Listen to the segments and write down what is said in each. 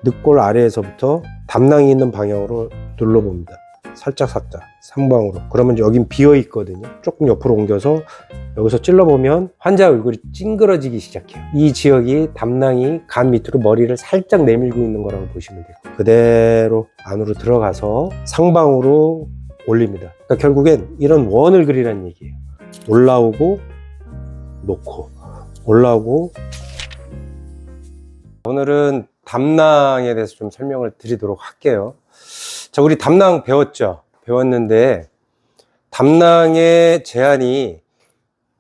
늑골 아래에서부터 담낭이 있는 방향으로 눌러봅니다. 살짝 상방으로. 그러면 여긴 비어 있거든요. 조금 옆으로 옮겨서 여기서 찔러보면 환자 얼굴이 찡그러지기 시작해요. 이 지역이 담낭이 간 밑으로 머리를 살짝 내밀고 있는 거라고 보시면 돼요. 그대로 안으로 들어가서 상방으로 올립니다. 그러니까 결국엔 이런 원을 그리라는 얘기예요. 올라오고 놓고 올라오고. 오늘은 담낭에 대해서 좀 설명을 드리도록 할게요. 자, 우리 담낭 배웠는데 담낭의 제한이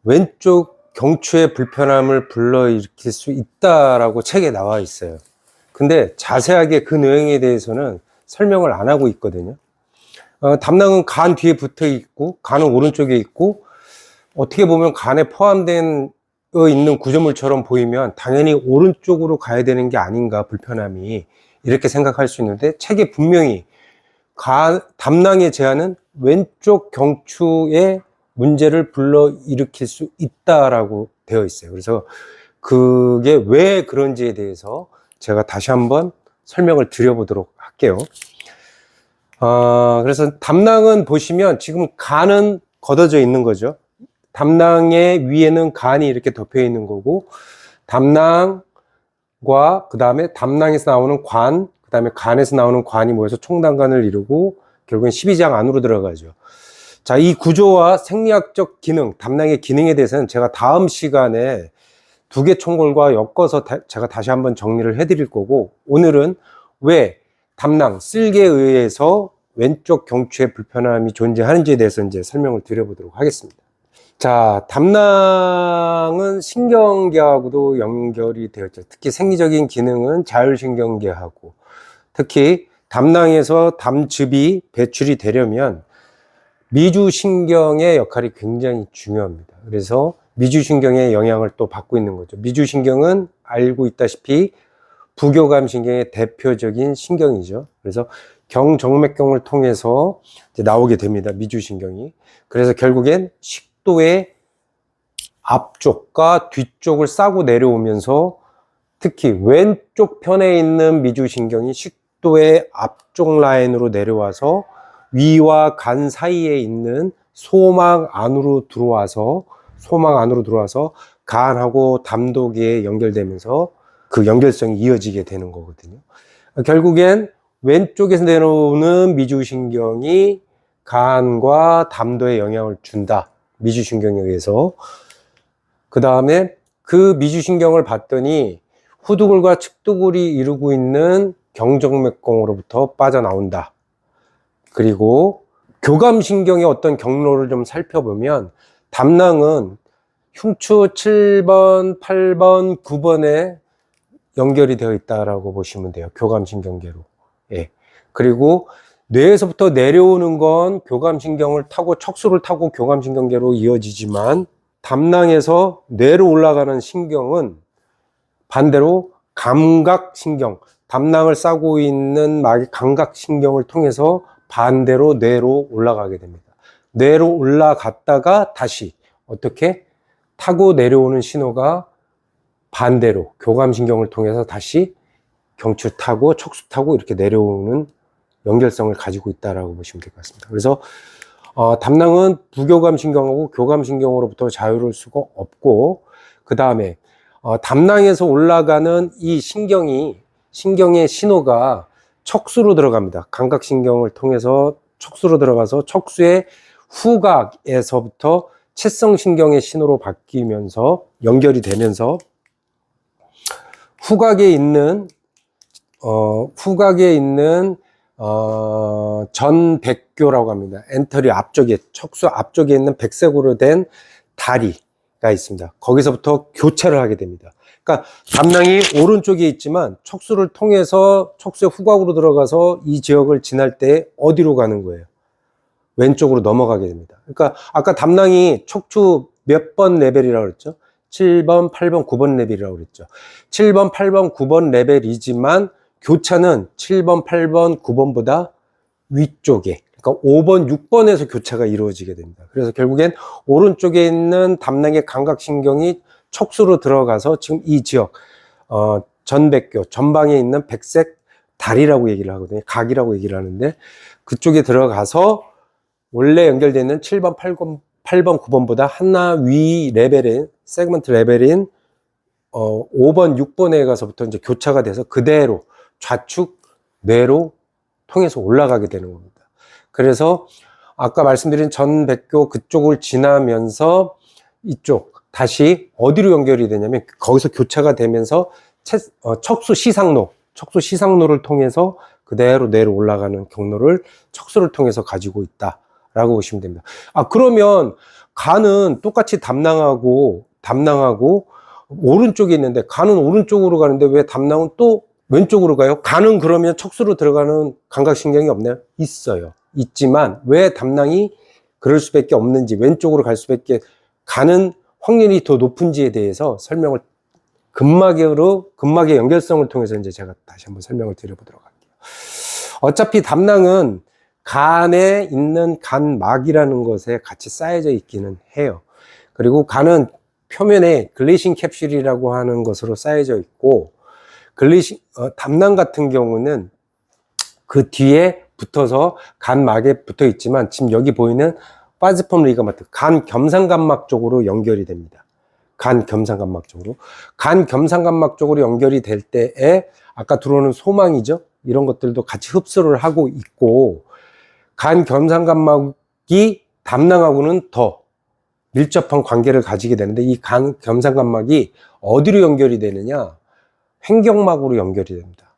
왼쪽 경추의 불편함을 불러일으킬 수 있다라고 책에 나와 있어요. 근데 자세하게 그 내용에 대해서는 설명을 안 하고 있거든요. 담낭은 간 뒤에 붙어 있고 간은 오른쪽에 있고 어떻게 보면 간에 포함된 있는 구조물처럼 보이면 당연히 오른쪽으로 가야 되는 게 아닌가, 불편함이, 이렇게 생각할 수 있는데 책에 분명히 담낭의 제한은 왼쪽 경추에 문제를 불러일으킬 수 있다라고 되어 있어요. 그래서 그게 왜 그런지에 대해서 제가 다시 한번 설명을 드려보도록 할게요. 그래서 담낭은 보시면 지금 간은 걷어져 있는 거죠. 담낭의 위에는 간이 이렇게 덮여 있는 거고, 담낭과 그 다음에 담낭에서 나오는 관, 그 다음에 간에서 나오는 관이 모여서 총담관을 이루고 결국엔 12장 안으로 들어가죠. 자, 이 구조와 생리학적 기능, 담낭의 기능에 대해서는 제가 다음 시간에 두 개 총골과 엮어서 제가 다시 한번 정리를 해드릴 거고, 오늘은 왜 담낭, 쓸개에 의해서 왼쪽 경추에 불편함이 존재하는지에 대해서 이제 설명을 드려보도록 하겠습니다. 자, 담낭은 신경계하고도 연결이 되어 있죠. 특히 생리적인 기능은 자율신경계하고, 특히 담낭에서 담즙이 배출이 되려면 미주신경의 역할이 굉장히 중요합니다. 그래서 미주신경의 영향을 또 받고 있는 거죠. 미주신경은 알고 있다시피 부교감신경의 대표적인 신경이죠. 그래서 경정맥경을 통해서 이제 나오게 됩니다. 미주신경이. 그래서 결국엔 식도의 앞쪽과 뒤쪽을 싸고 내려오면서 특히 왼쪽 편에 있는 미주신경이 식도의 앞쪽 라인으로 내려와서 위와 간 사이에 있는 소망 안으로 들어와서 간하고 담도계에 연결되면서 그 연결성이 이어지게 되는 거거든요. 결국엔 왼쪽에서 내려오는 미주신경이 간과 담도에 영향을 준다. 미주신경에 의해서. 그 다음에 그 미주신경을 봤더니 후두골과 측두골이 이루고 있는 경정맥경으로부터 빠져나온다. 그리고 교감신경의 어떤 경로를 좀 살펴보면 담낭은 흉추 7번, 8번, 9번에 연결이 되어 있다라고 보시면 돼요. 교감신경계로. 예. 그리고 뇌에서부터 내려오는 건 교감신경을 타고 척수를 타고 교감신경계로 이어지지만 담낭에서 뇌로 올라가는 신경은 반대로 감각신경, 담낭을 싸고 있는 감각신경을 통해서 반대로 뇌로 올라가게 됩니다. 뇌로 올라갔다가 다시 어떻게 타고 내려오는 신호가 반대로 교감신경을 통해서 다시 경추 타고 척수 타고 이렇게 내려오는 연결성을 가지고 있다라고 보시면 될 것 같습니다. 그래서 담낭은 부교감신경하고 교감신경으로부터 자유로울 수가 없고, 그 다음에 담낭에서 올라가는 이 신경의 신호가 척수로 들어갑니다. 감각신경을 통해서 척수로 들어가서 척수의 후각에서부터 채성신경의 신호로 바뀌면서 연결이 되면서 후각에 있는 전백교라고 합니다. 엔터리 앞쪽에, 척수 앞쪽에 있는 백색으로 된 다리가 있습니다. 거기서부터 교차를 하게 됩니다. 그러니까 담낭이 오른쪽에 있지만 척수를 통해서 척수의 후각으로 들어가서 이 지역을 지날 때 어디로 가는 거예요? 왼쪽으로 넘어가게 됩니다. 그러니까 아까 담낭이 척추 몇 번 레벨이라고 그랬죠? 7번, 8번, 9번 레벨이라고 그랬죠. 7번, 8번, 9번 레벨이지만 교차는 7번, 8번, 9번보다 위쪽에, 그러니까 5번, 6번에서 교차가 이루어지게 됩니다. 그래서 결국엔 오른쪽에 있는 담낭의 감각신경이 척수로 들어가서 지금 이 지역, 전백교, 전방에 있는 백색 다리라고 얘기를 하거든요. 각이라고 얘기를 하는데 그쪽에 들어가서 원래 연결되어 있는 7번, 8번, 9번보다 하나 위 레벨인 세그먼트 레벨인 5번, 6번에 가서부터 이제 교차가 돼서 그대로 좌측 뇌로 통해서 올라가게 되는 겁니다. 그래서 아까 말씀드린 전백교 그쪽을 지나면서 이쪽 다시 어디로 연결이 되냐면 거기서 교차가 되면서 척수 시상로를 통해서 그대로 뇌로 올라가는 경로를 척수를 통해서 가지고 있다라고 보시면 됩니다. 그러면 간은 똑같이 담낭하고 오른쪽에 있는데 간은 오른쪽으로 가는데 왜 담낭은 또 왼쪽으로 가요? 간은 그러면 척수로 들어가는 감각신경이 없나요? 있어요. 있지만 왜 담낭이 그럴 수밖에 없는지, 왼쪽으로 갈 수밖에 가는 확률이 더 높은지에 대해서 설명을 근막의 연결성을 통해서 이제 제가 다시 한번 설명을 드려보도록 할게요. 어차피 담낭은 간에 있는 간막이라는 것에 같이 쌓여져 있기는 해요. 그리고 간은 표면에 글리신 캡슐이라고 하는 것으로 쌓여져 있고, 담낭 같은 경우는 그 뒤에 붙어서 간막에 붙어 있지만 지금 여기 보이는 파스폼 리가먼트, 간 겸상간막 쪽으로 연결이 됩니다. 간 겸상간막 쪽으로 연결이 될 때에 아까 들어오는 소망이죠. 이런 것들도 같이 흡수를 하고 있고, 간 겸상간막이 담낭하고는 더 밀접한 관계를 가지게 되는데, 이 간 겸상간막이 어디로 연결이 되느냐? 횡격막으로 연결이 됩니다.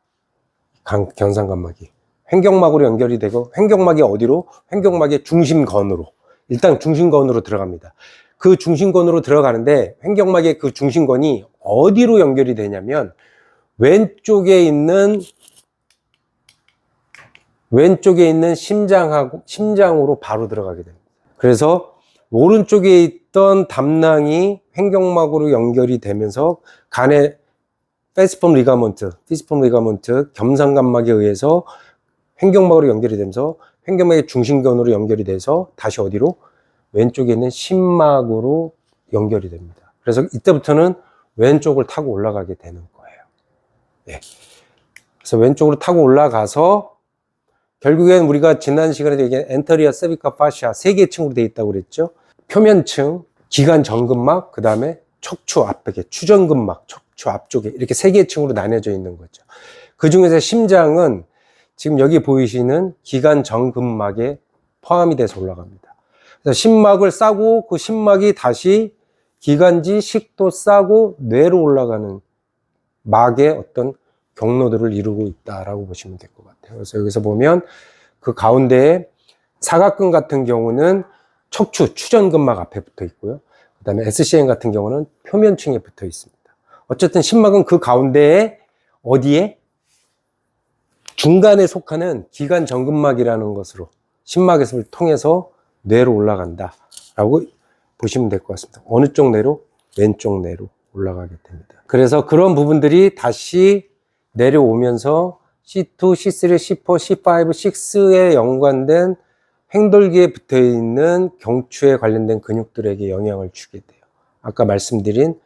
간 겸상간막이 횡격막으로 연결이 되고, 횡격막이 어디로? 횡격막의 중심건으로, 일단 중심건으로 들어갑니다. 그 중심건으로 들어가는데 횡격막의 그 중심건이 어디로 연결이 되냐면 왼쪽에 있는 심장으로 바로 들어가게 됩니다. 그래서 오른쪽에 있던 담낭이 횡격막으로 연결이 되면서 간의 피스폼 리가먼트 겸상간막에 의해서 횡격막으로 연결이 되면서 횡격막의 중심건으로 연결이 돼서 다시 어디로? 왼쪽에 있는 심막으로 연결이 됩니다. 그래서 이때부터는 왼쪽을 타고 올라가게 되는 거예요. 예. 그래서 왼쪽으로 타고 올라가서 결국엔 우리가 지난 시간에 얘기한 엔터리어 세비카 파시아 세 개의 층으로 되어 있다고 그랬죠. 표면층, 기관 정근막, 그 다음에 척추 앞쪽에 추전근막, 척추 앞쪽에 이렇게 세 개의 층으로 나뉘어져 있는 거죠. 그 중에서 심장은 지금 여기 보이시는 기관 정근막에 포함이 돼서 올라갑니다. 그래서 심막을 싸고 그 심막이 다시 기관지 식도 싸고 뇌로 올라가는 막의 어떤 경로들을 이루고 있다라고 보시면 될 것 같아요. 그래서 여기서 보면 그 가운데에 사각근 같은 경우는 척추 추전근막 앞에 붙어 있고요. 그 다음에 SCM 같은 경우는 표면층에 붙어 있습니다. 어쨌든 심막은 그 가운데에 어디에? 중간에 속하는 기관 정근막이라는 것으로 심막에서 통해서 뇌로 올라간다 라고 보시면 될 것 같습니다. 어느 쪽 뇌로? 왼쪽 뇌로 올라가게 됩니다. 그래서 그런 부분들이 다시 내려오면서 C2, C3, C4, C5, 6에 연관된 횡돌기에 붙어 있는 경추에 관련된 근육들에게 영향을 주게 돼요. 아까 말씀드린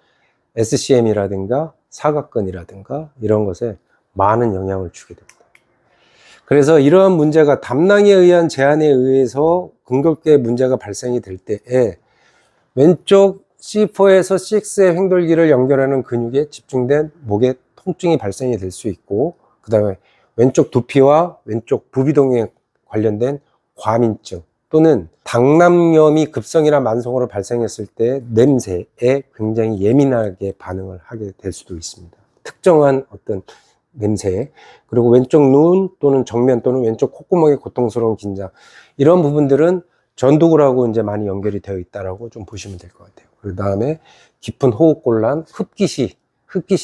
SCM이라든가 사각근이라든가 이런 것에 많은 영향을 주게 됩니다. 그래서 이러한 문제가 담낭에 의한 제한에 의해서 근골격계 문제가 발생이 될 때에 왼쪽 C4에서 6의 횡돌기를 연결하는 근육에 집중된 목의 통증이 발생이 될 수 있고, 그 다음에 왼쪽 두피와 왼쪽 부비동에 관련된 과민증 또는 당남염이 급성이나 만성으로 발생했을 때 냄새에 굉장히 예민하게 반응을 하게 될 수도 있습니다. 특정한 어떤 냄새에. 그리고 왼쪽 눈 또는 정면 또는 왼쪽 콧구멍의 고통스러운 긴장, 이런 부분들은 전두근하고 이제 많이 연결이 되어 있다라고 좀 보시면 될 것 같아요. 그 다음에 깊은 호흡곤란, 흡기시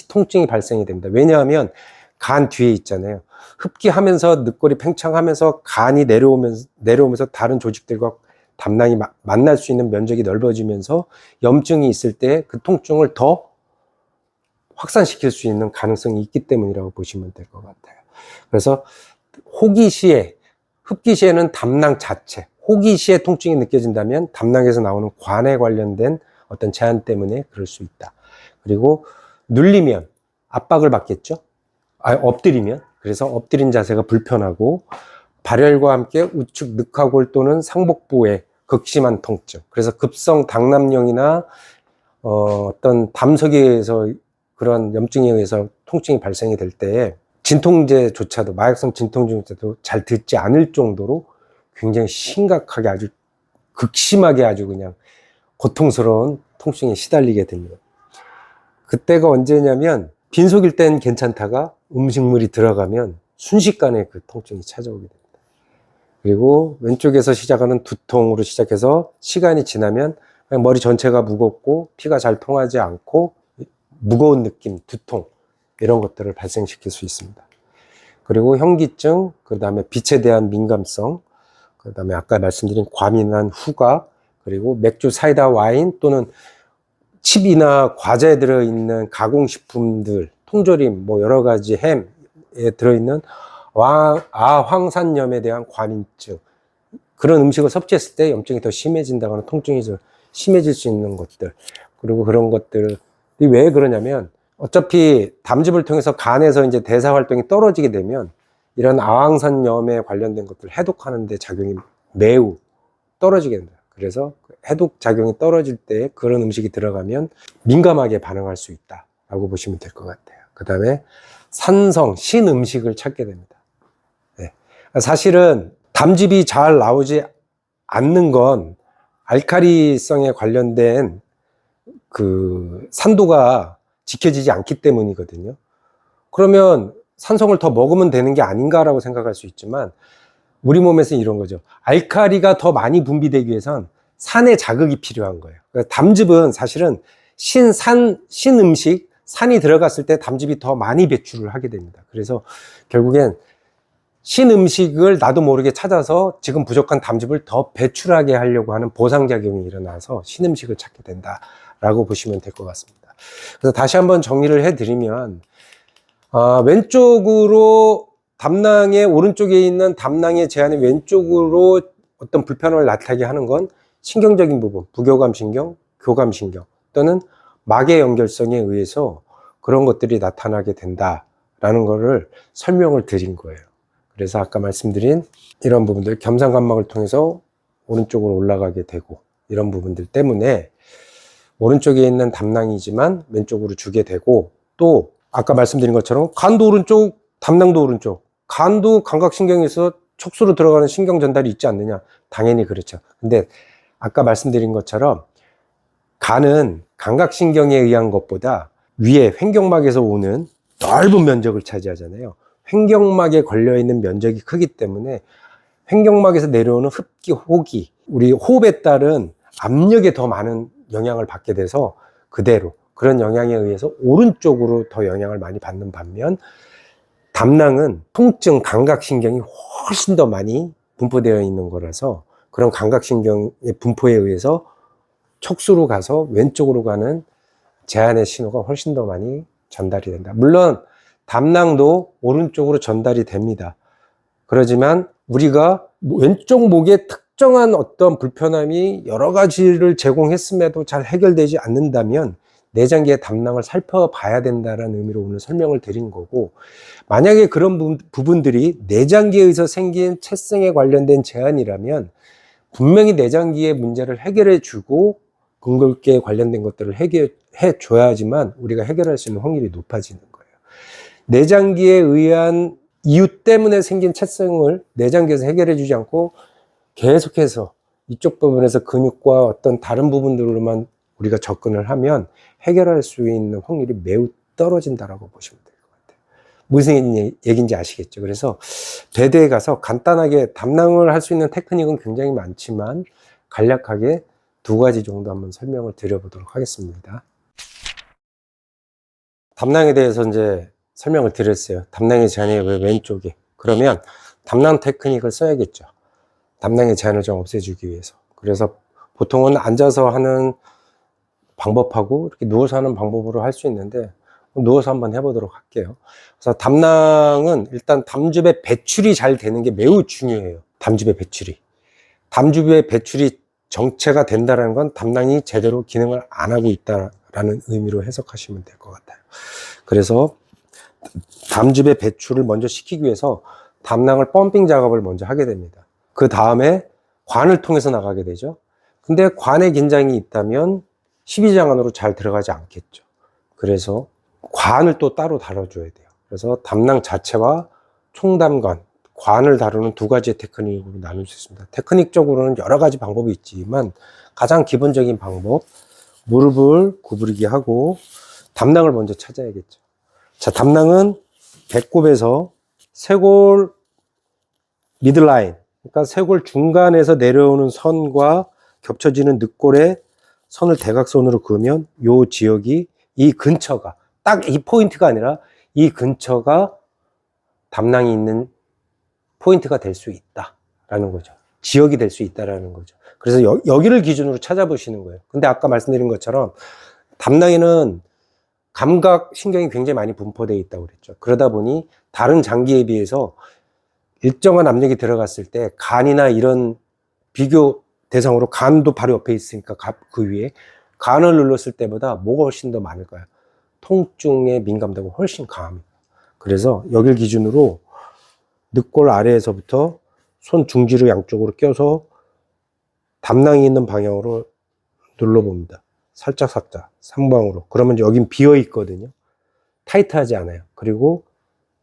통증이 발생이 됩니다. 왜냐하면 간 뒤에 있잖아요. 흡기하면서 늑골이 팽창하면서 간이 내려오면서 다른 조직들과 담낭이 만날 수 있는 면적이 넓어지면서 염증이 있을 때 그 통증을 더 확산시킬 수 있는 가능성이 있기 때문이라고 보시면 될 것 같아요. 그래서 흡기시에는 담낭 자체, 호기시에 통증이 느껴진다면 담낭에서 나오는 관에 관련된 어떤 제한 때문에 그럴 수 있다. 그리고 눌리면 압박을 받겠죠. 엎드리면 그래서 엎드린 자세가 불편하고 발열과 함께 우측 늑하골 또는 상복부에 극심한 통증. 그래서 급성 당남염이나 어떤 담석에 의해서 그런 염증에 의해서 통증이 발생이 될 때에 진통제조차도, 마약성 진통제조차도 잘 듣지 않을 정도로 굉장히 심각하게 아주 극심하게 아주 그냥 고통스러운 통증에 시달리게 됩니다. 그때가 언제냐면 빈속일 땐 괜찮다가 음식물이 들어가면 순식간에 그 통증이 찾아오게 됩니다. 그리고 왼쪽에서 시작하는 두통으로 시작해서 시간이 지나면 그냥 머리 전체가 무겁고 피가 잘 통하지 않고 무거운 느낌, 두통 이런 것들을 발생시킬 수 있습니다. 그리고 현기증, 그 다음에 빛에 대한 민감성, 그 다음에 아까 말씀드린 과민한 후각, 그리고 맥주, 사이다, 와인 또는 칩이나 과자에 들어있는 가공식품들, 통조림, 뭐 여러 가지 햄에 들어있는 아황산염에 대한 과민증, 그런 음식을 섭취했을 때 염증이 더 심해진다거나 통증이 더 심해질 수 있는 것들, 그리고 그런 것들이 왜 그러냐면 어차피 담즙을 통해서 간에서 이제 대사 활동이 떨어지게 되면 이런 아황산염에 관련된 것들을 해독하는 데 작용이 매우 떨어지게 된다. 그래서 해독 작용이 떨어질 때 그런 음식이 들어가면 민감하게 반응할 수 있다라고 보시면 될 것 같아요. 그 다음에 산성, 신음식을 찾게 됩니다. 네. 사실은 담즙이 잘 나오지 않는 건 알카리성에 관련된 그 산도가 지켜지지 않기 때문이거든요. 그러면 산성을 더 먹으면 되는 게 아닌가라고 생각할 수 있지만 우리 몸에서 이런 거죠. 알카리가 더 많이 분비되기 위해선 산의 자극이 필요한 거예요. 그러니까 담즙은 사실은 신음식, 산이 들어갔을 때 담즙이 더 많이 배출을 하게 됩니다. 그래서 결국엔 신음식을 나도 모르게 찾아서 지금 부족한 담즙을 더 배출하게 하려고 하는 보상작용이 일어나서 신음식을 찾게 된다라고 보시면 될 것 같습니다. 그래서 다시 한번 정리를 해드리면 왼쪽으로 담낭의 오른쪽에 있는 담낭의 제한이 왼쪽으로 어떤 불편함을 나타나게 하는 건 신경적인 부분, 부교감신경, 교감신경 또는 막의 연결성에 의해서 그런 것들이 나타나게 된다라는 거를 설명을 드린 거예요. 그래서 아까 말씀드린 이런 부분들, 겸상감막을 통해서 오른쪽으로 올라가게 되고 이런 부분들 때문에 오른쪽에 있는 담낭이지만 왼쪽으로 주게 되고, 또 아까 말씀드린 것처럼 간도 오른쪽, 담낭도 오른쪽, 간도 감각신경에서 촉수로 들어가는 신경 전달이 있지 않느냐? 당연히 그렇죠. 근데 아까 말씀드린 것처럼 간은 감각신경에 의한 것보다 위에 횡격막에서 오는 넓은 면적을 차지하잖아요. 횡격막에 걸려있는 면적이 크기 때문에 횡격막에서 내려오는 흡기, 호기, 우리 호흡에 따른 압력에 더 많은 영향을 받게 돼서 그대로 그런 영향에 의해서 오른쪽으로 더 영향을 많이 받는 반면 담낭은 통증, 감각신경이 훨씬 더 많이 분포되어 있는 거라서 그런 감각신경의 분포에 의해서 촉수로 가서 왼쪽으로 가는 제한의 신호가 훨씬 더 많이 전달이 된다. 물론 담낭도 오른쪽으로 전달이 됩니다. 그러지만 우리가 왼쪽 목에 특정한 어떤 불편함이 여러 가지를 제공했음에도 잘 해결되지 않는다면 내장기의 담낭을 살펴봐야 된다는 의미로 오늘 설명을 드린 거고, 만약에 그런 부분들이 내장기에서 생긴 체성에 관련된 제한이라면 분명히 내장기의 문제를 해결해 주고 근골기에 관련된 것들을 해결해 줘야지만 우리가 해결할 수 있는 확률이 높아지는 거예요. 내장기에 의한 이유 때문에 생긴 체성을 내장기에서 해결해 주지 않고 계속해서 이쪽 부분에서 근육과 어떤 다른 부분들로만 우리가 접근을 하면 해결할 수 있는 확률이 매우 떨어진다라고 보시면 될 것 같아요. 무슨 얘기인지 아시겠죠? 그래서 대대에 가서 간단하게 담낭을 할 수 있는 테크닉은 굉장히 많지만 간략하게 두 가지 정도 한번 설명을 드려보도록 하겠습니다. 담낭에 대해서 이제 설명을 드렸어요. 담낭의 제한이 왜 왼쪽에? 그러면 담낭 테크닉을 써야겠죠. 담낭의 제한을 좀 없애주기 위해서. 그래서 보통은 앉아서 하는 방법하고 이렇게 누워서 하는 방법으로 할 수 있는데 누워서 한번 해보도록 할게요. 그래서 담낭은 일단 담즙의 배출이 잘 되는 게 매우 중요해요. 담즙의 배출이. 담즙의 배출이 정체가 된다는 건 담낭이 제대로 기능을 안 하고 있다라는 의미로 해석하시면 될 것 같아요. 그래서 담즙의 배출을 먼저 시키기 위해서 담낭을 펌핑 작업을 먼저 하게 됩니다. 그 다음에 관을 통해서 나가게 되죠. 근데 관에 긴장이 있다면 십이장 안으로 잘 들어가지 않겠죠. 그래서 관을 또 따로 다뤄줘야 돼요. 그래서 담낭 자체와 총담관, 관을 다루는 두 가지의 테크닉으로 나눌 수 있습니다. 테크닉적으로는 여러 가지 방법이 있지만 가장 기본적인 방법, 무릎을 구부리게 하고 담낭을 먼저 찾아야겠죠. 자, 담낭은 배꼽에서 쇄골 미들라인, 그러니까 쇄골 중간에서 내려오는 선과 겹쳐지는 늑골에 선을 대각선으로 그으면 이 지역이, 이 근처가, 딱 이 포인트가 아니라 이 근처가 담낭이 있는 포인트가 될 수 있다라는 거죠. 지역이 될 수 있다라는 거죠. 그래서 여기를 기준으로 찾아보시는 거예요. 근데 아까 말씀드린 것처럼 담낭에는 감각 신경이 굉장히 많이 분포되어 있다고 그랬죠. 그러다 보니 다른 장기에 비해서 일정한 압력이 들어갔을 때 간이나 이런 비교 대상으로 간도 바로 옆에 있으니까 그 위에 간을 눌렀을 때보다 뭐가 훨씬 더 많을까요? 통증에 민감도가 훨씬 강합니다. 그래서 여길 기준으로 늑골 아래에서부터 손 중지를 양쪽으로 껴서 담낭이 있는 방향으로 눌러봅니다. 살짝 상방으로. 그러면 여긴 비어 있거든요. 타이트하지 않아요. 그리고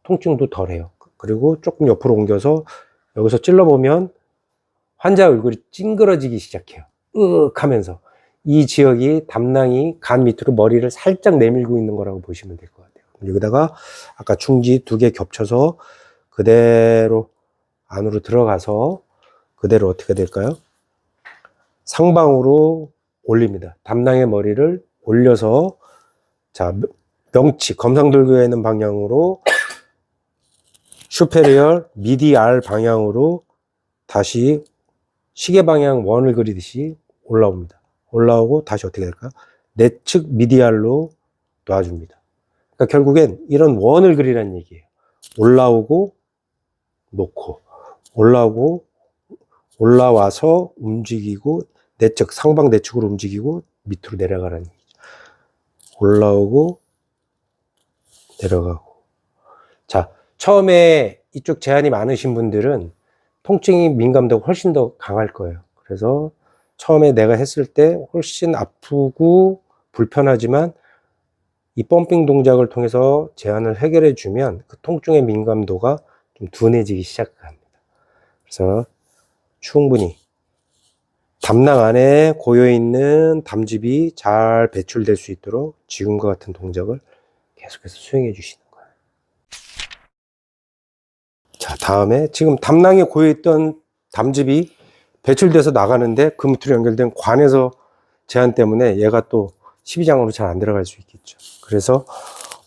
통증도 덜해요. 그리고 조금 옆으로 옮겨서 여기서 찔러보면 환자 얼굴이 찡그러지기 시작해요. 으윽 하면서. 이 지역이 담낭이 간 밑으로 머리를 살짝 내밀고 있는 거라고 보시면 될 것 같아요. 여기다가 아까 중지 두 개 겹쳐서 그대로 안으로 들어가서 그대로 어떻게 될까요? 상방으로 올립니다. 담낭의 머리를 올려서, 자, 명치, 검상돌교에 있는 방향으로 슈페리얼 미디알 방향으로 다시 시계 방향 원을 그리듯이 올라옵니다. 올라오고 다시 어떻게 될까요? 내측 미디알로 놔줍니다. 그러니까 결국엔 이런 원을 그리라는 얘기예요. 올라오고 놓고, 올라오고 올라와서 움직이고, 내측 상방 내측으로 움직이고 밑으로 내려가라는 얘기죠. 올라오고 내려가고. 자, 처음에 이쪽 제한이 많으신 분들은 통증이 민감도가 훨씬 더 강할 거예요. 그래서 처음에 내가 했을 때 훨씬 아프고 불편하지만 이 펌핑 동작을 통해서 제한을 해결해 주면 그 통증의 민감도가 좀 둔해지기 시작합니다. 그래서 충분히 담낭 안에 고여있는 담즙이 잘 배출될 수 있도록 지금과 같은 동작을 계속해서 수행해 주시는 거예요. 자, 다음에 지금 담낭에 고여있던 담즙이 배출돼서 나가는데 그 밑으로 연결된 관에서 제한 때문에 얘가 또 십이장으로 잘 안 들어갈 수 있겠죠. 그래서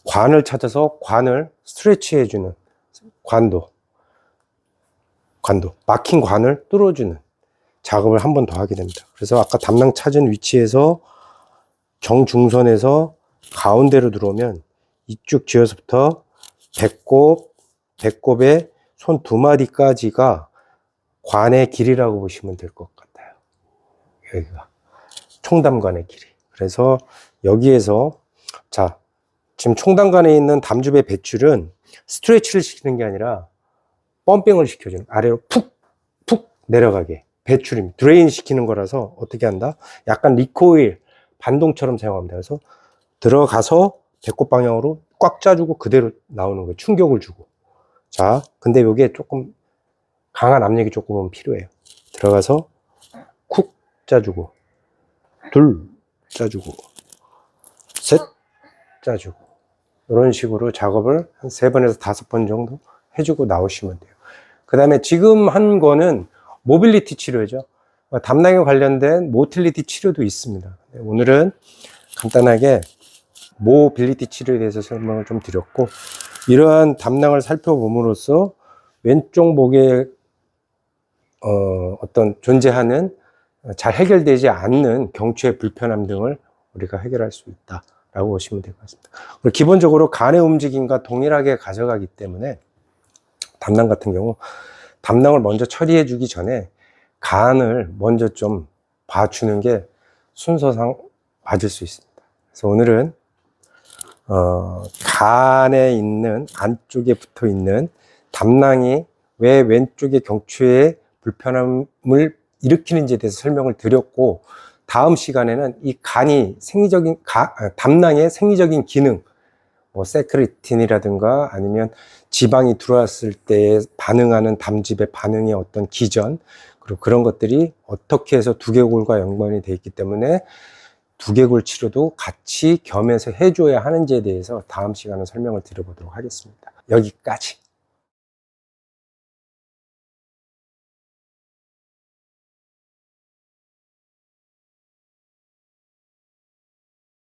관을 찾아서 관을 스트레치 해주는 관도, 막힌 관을 뚫어주는 작업을 한 번 더 하게 됩니다. 그래서 아까 담낭 찾은 위치에서 정중선에서 가운데로 들어오면 이쪽 지어서부터 배꼽에 손 두 마디까지가 관의 길이라고 보시면 될 것 같아요. 여기가 총담관의 길이. 그래서 여기에서, 자, 지금 총담관에 있는 담즙의 배출은 스트레치를 시키는 게 아니라 펌핑을 시켜주는, 아래로 푹 내려가게 배출입니다. 드레인 시키는 거라서 어떻게 한다? 약간 리코일 반동처럼 사용합니다. 그래서 들어가서 배꼽 방향으로 꽉 짜주고 그대로 나오는 거예요. 충격을 주고. 자, 근데 이게 조금 강한 압력이 조금은 필요해요. 들어가서 쿡 짜주고, 둘 짜주고, 셋 짜주고, 이런 식으로 작업을 한 3번에서 5번 정도 해주고 나오시면 돼요. 그 다음에 지금 한 거는 모빌리티 치료죠. 담낭에 관련된 모틸리티 치료도 있습니다. 오늘은 간단하게 모빌리티 치료에 대해서 설명을 좀 드렸고, 이러한 담낭을 살펴봄으로써 왼쪽 목에 어떤 존재하는 잘 해결되지 않는 경추의 불편함 등을 우리가 해결할 수 있다라고 보시면 될 것 같습니다. 그리고 기본적으로 간의 움직임과 동일하게 가져가기 때문에 담낭 같은 경우 담낭을 먼저 처리해 주기 전에 간을 먼저 좀 봐주는 게 순서상 맞을 수 있습니다. 그래서 오늘은 간에 있는 안쪽에 붙어 있는 담낭이 왜 왼쪽의 경추에 불편함을 일으키는지에 대해서 설명을 드렸고, 다음 시간에는 이 간이 담낭의 생리적인 기능, 뭐 세크리틴이라든가 아니면 지방이 들어왔을 때 반응하는 담즙의 반응의 어떤 기전, 그리고 그런 것들이 어떻게 해서 두개골과 연관이 되어 있기 때문에 두개골 치료도 같이 겸해서 해줘야 하는지에 대해서 다음 시간에 설명을 드려보도록 하겠습니다. 여기까지.